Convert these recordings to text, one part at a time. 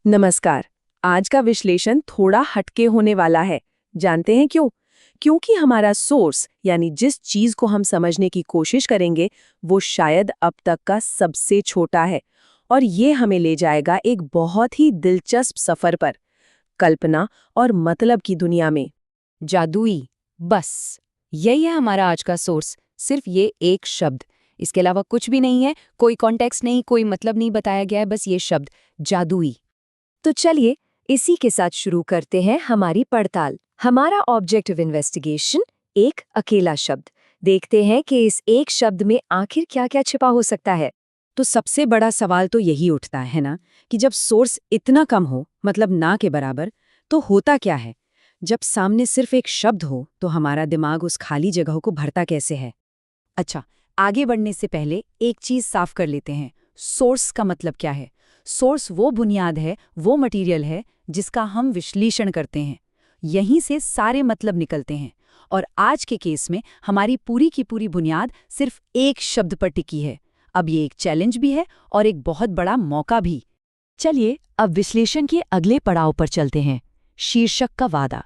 नमस्कार। आज का विश्लेषण थोड़ा हटके होने वाला है। जानते हैं क्यों? क्योंकि हमारा सोर्स यानी जिस चीज को हम समझने की कोशिश करेंगे वो शायद अब तक का सबसे छोटा है और ये हमें ले जाएगा एक बहुत ही दिलचस्प सफर पर, कल्पना और मतलब की दुनिया में। जादुई। बस यही है हमारा आज का सोर्स। सिर्फ ये एक शब्द, इसके अलावा कुछ भी नहीं है। कोई कॉन्टेक्स्ट नहीं, कोई मतलब नहीं बताया गया है, बस ये शब्द जादुई। तो चलिए इसी के साथ शुरू करते हैं हमारी पड़ताल। हमारा ऑब्जेक्टिव इन्वेस्टिगेशन एक अकेला शब्द। देखते हैं कि इस एक शब्द में आखिर क्या-क्या छिपा हो सकता है। तो सबसे बड़ा सवाल तो यही उठता है ना कि जब सोर्स इतना कम हो, मतलब ना के बराबर, तो होता क्या है? जब सामने सिर्फ एक शब्द हो तो हमारा दिमाग उस खाली जगह को भरता कैसे है? अच्छा, आगे बढ़ने से पहले एक चीज साफ कर लेते हैं। सोर्स का मतलब क्या है? सोर्स वो बुनियाद है, वो मटेरियल है जिसका हम विश्लेषण करते हैं। यहीं से सारे मतलब निकलते हैं। और आज के केस में हमारी पूरी की पूरी बुनियाद सिर्फ एक शब्द पर टिकी है। अब ये एक चैलेंज भी है और एक बहुत बड़ा मौका भी। चलिए अब विश्लेषण के अगले पड़ाव पर चलते हैं, शीर्षक का वादा।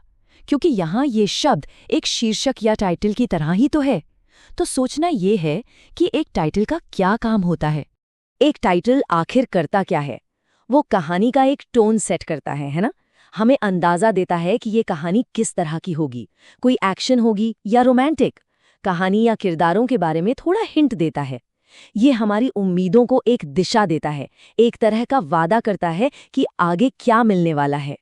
क्योंकि यहाँ ये शब्द एक शीर्षक या टाइटल की तरह ही तो है। तो सोचना ये है कि एक टाइटल का क्या काम होता है। एक टाइटल आखिर करता क्या है? वो कहानी का एक टोन सेट करता है ना? हमें अंदाजा देता है कि ये कहानी किस तरह की होगी। कोई एक्शन होगी या रोमांटिक? कहानी या किरदारों के बारे में थोड़ा हिंट देता है। ये हमारी उम्मीदों को एक दिशा देता है, एक तरह का वादा करता है कि आगे क्या मिलने वाला है।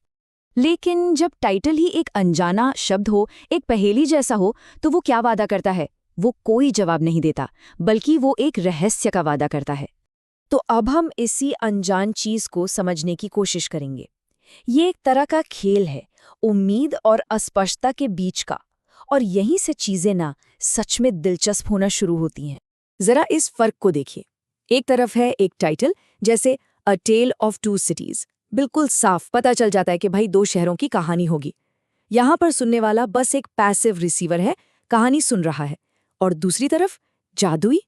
लेकिन जब टाइटल ही एक अनजाना शब्द हो, एक पहेली जैसा हो, तो वो क्या वादा करता है? वो कोई जवाब नहीं देता, बल्कि वो एक रहस्य का वादा करता है। तो अब हम इसी अनजान चीज को समझने की कोशिश करेंगे। ये एक तरह का खेल है, उम्मीद और अस्पष्टता के बीच का। और यहीं से चीजें ना सच में दिलचस्प होना शुरू होती हैं। जरा इस फर्क को देखिए। एक तरफ है एक टाइटल, जैसे अ टेल ऑफ टू सिटीज। बिल्कुल साफ पता चल जाता है कि भाई दो शहरों की कहानी होगी। यहाँ पर सुनने वाला बस एक पैसिव रिसीवर है, कहानी सुन रहा है। और दूसरी तरफ जादुई।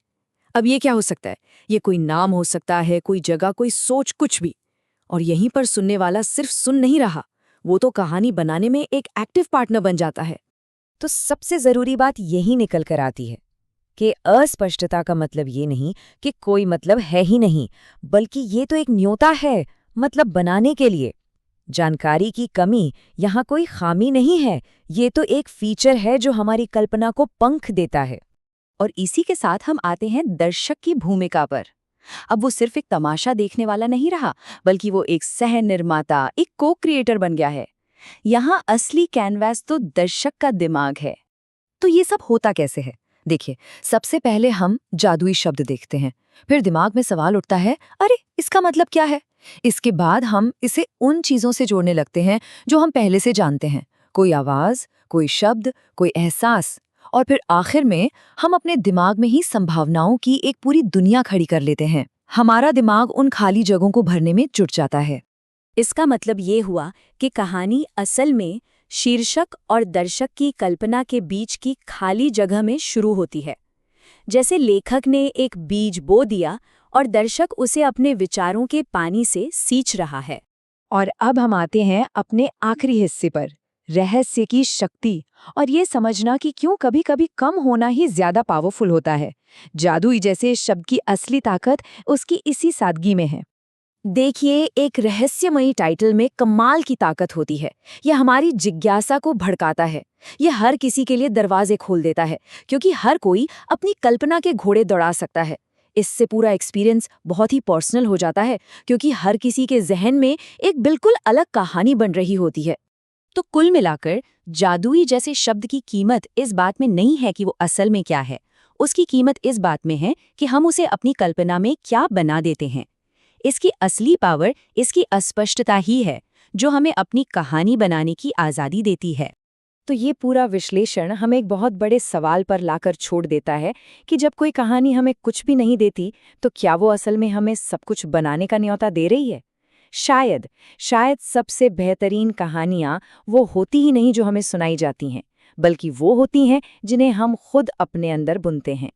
अब ये क्या हो सकता है? ये कोई नाम हो सकता है, कोई जगह, कोई सोच, कुछ भी। और यहीं पर सुनने वाला सिर्फ सुन नहीं रहा, वो तो कहानी बनाने में एक एक्टिव पार्टनर बन जाता है। तो सबसे जरूरी बात यही निकल कर आती है कि अस्पष्टता का मतलब ये नहीं कि कोई मतलब है ही नहीं, बल्कि ये तो एक न्योता है मतलब बनाने के लिए। जानकारी की कमी यहाँ कोई खामी नहीं है, ये तो एक फीचर है जो हमारी कल्पना को पंख देता है। और इसी के साथ हम आते हैं दर्शक की भूमिका पर। अब वो सिर्फ एक तमाशा देखने वाला नहीं रहा, बल्कि वो एक सह निर्माता, एक को क्रिएटर बन गया है। यहाँ असली कैनवास तो दर्शक का दिमाग है। तो ये सब होता कैसे है? देखिए, सबसे पहले हम जादुई शब्द देखते हैं, फिर दिमाग में सवाल उठता है, अरे इसका मतलब क्या है? इसके बाद हम इसे उन चीजों से जोड़ने लगते हैं जो हम पहले से जानते हैं, कोई आवाज, कोई शब्द, कोई एहसास। और फिर आखिर में हम अपने दिमाग में ही संभावनाओं की एक पूरी दुनिया खड़ी कर लेते हैं। हमारा दिमाग उन खाली जगहों को भरने में जुट जाता है। इसका मतलब ये हुआ कि कहानी असल में शीर्षक और दर्शक की कल्पना के बीच की खाली जगह में शुरू होती है। जैसे लेखक ने एक बीज बो दिया और दर्शक उसे अपने विचारों के पानी से सींच रहा है। और अब हम आते हैं अपने आखिरी हिस्से पर, रहस्य की शक्ति। और ये समझना कि क्यों कभी-कभी कम होना ही ज्यादा पावरफुल होता है। जादुई जैसे शब्द की असली ताकत उसकी इसी सादगी में है। देखिए, एक रहस्यमयी टाइटल में कमाल की ताकत होती है। यह हमारी जिज्ञासा को भड़काता है। यह हर किसी के लिए दरवाजे खोल देता है, क्योंकि हर कोई अपनी कल्पना के घोड़े दौड़ा सकता है। इससे पूरा एक्सपीरियंस बहुत ही पर्सनल हो जाता है, क्योंकि हर किसी के जहन में एक बिल्कुल अलग कहानी बन रही होती है। तो कुल मिलाकर जादुई जैसे शब्द की कीमत इस बात में नहीं है कि वो असल में क्या है, उसकी कीमत इस बात में है कि हम उसे अपनी कल्पना में क्या बना देते हैं। इसकी असली पावर इसकी अस्पष्टता ही है, जो हमें अपनी कहानी बनाने की आज़ादी देती है। तो ये पूरा विश्लेषण हमें एक बहुत बड़े सवाल पर लाकर छोड़ देता है कि जब कोई कहानी हमें कुछ भी नहीं देती, तो क्या वो असल में हमें सब कुछ बनाने का न्योता दे रही है? शायद सबसे बेहतरीन कहानियां वो होती ही नहीं जो हमें सुनाई जाती हैं, बल्कि वो होती हैं जिन्हें हम खुद अपने अंदर बुनते हैं।